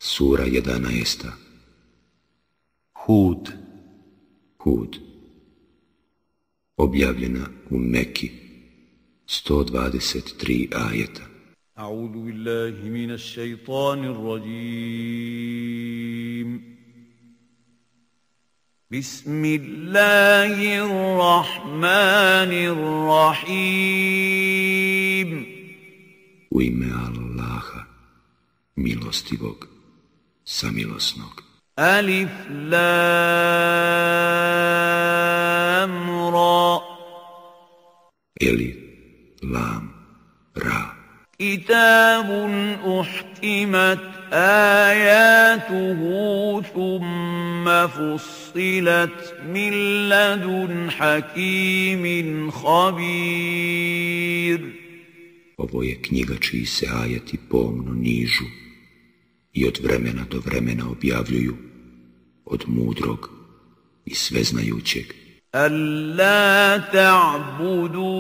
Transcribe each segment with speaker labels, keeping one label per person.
Speaker 1: Sura 11.
Speaker 2: Hud.
Speaker 1: Hud. Objavljena u Meki, 123 ajeta.
Speaker 2: A'udhu billahi minash shaitanir rajim. Bismillahirrahmanirrahim.
Speaker 1: U ime Allaha, milostivog, samilosnog.
Speaker 2: Alif Lam Ra.
Speaker 1: Eli, Lam, Ra.
Speaker 2: Kitabun uhkimat ayatuhu thumma fussilat min ladun hakimin khabir.
Speaker 1: Ovo je knjiga čiji se ajeti pomno nižu i od vremena do vremena objavljuju od mudrog i sveznajućeg.
Speaker 2: Alla ta'budu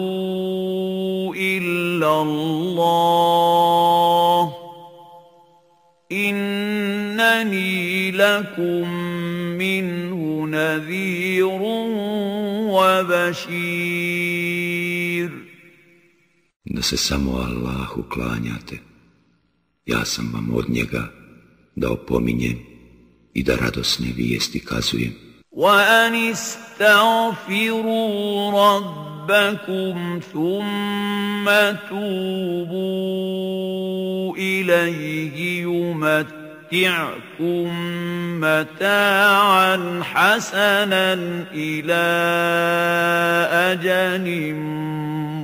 Speaker 2: illa Allah, innani lakum minhu nadhirun wa bashir.
Speaker 1: Da se samo Allahu klanjate, ja sam vam od njega da opominjem i da radosne vijesti kazujem.
Speaker 2: وَأَنِ اسْتَغْفِرُوا رَبَّكُمْ ثُمَّ تُوبُوا إِلَيْهِ يُمَتِّعْكُم مَّتَاعًا حَسَنًا إِلَىٰ أَجَلٍ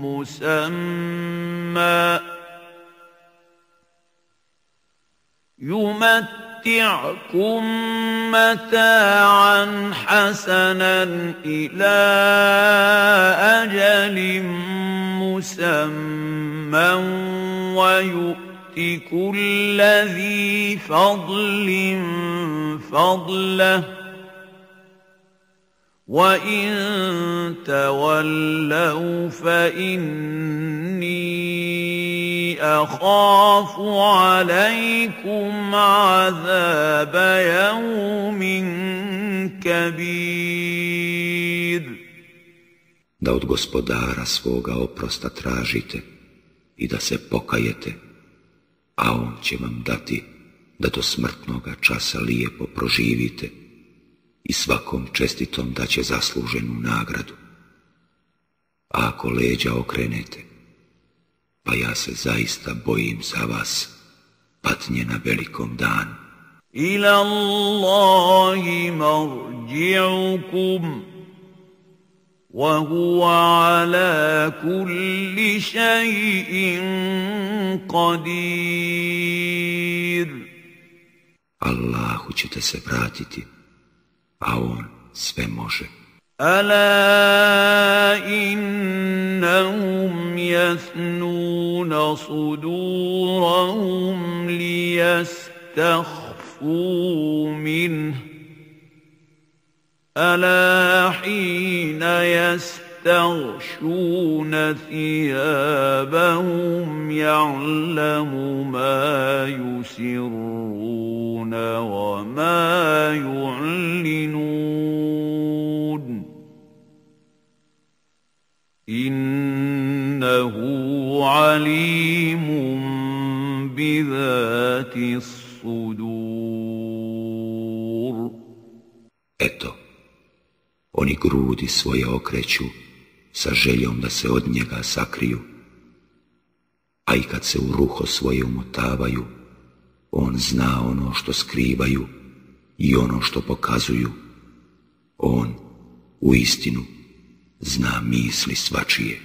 Speaker 2: مُّسَمًّى يُمَتِّعْكُم مَّتَاعًا حَسَنًا إِلَىٰ أَجَلٍ مُّسَمًّى وَيُؤْتِ كُلَّ ذِي فَضْلٍ فَضْلَهُ وَإِن تَوَلَّوْا فَإِنِّي أَخَافُ عَلَيْكُمْ عَذَابَ يَوْمٍ كَبِيرٍ.
Speaker 1: Da od gospodara svoga oprosta tražite i da se pokajete, a on će vam dati da do smrtnoga časa lijepo proživite i svakom čestitom daće zasluženu nagradu. A ako leđa okrenete, pa ja se zaista bojim za vas patnje na velikom danu.
Speaker 2: Ila Allahi marji'ukum, wa huwa ala kulli shay'in qadir.
Speaker 1: Allahu ćete se vratiti, a on sve može.
Speaker 2: Ala innahum yathnuna sudurahum liyastakhfu minh. Ala hina yastaghshuna thiyabahum ya'lamu ma yusirruna wa ma yu'linun. Innahu alimun bi dhati sudur.
Speaker 1: Eto, oni grudi svoje okreću sa željom da se od njega sakriju, a i kad se u ruho svoje umotavaju, on zna ono što skrivaju i ono što pokazuju. On, uistinu, zna misli svačije.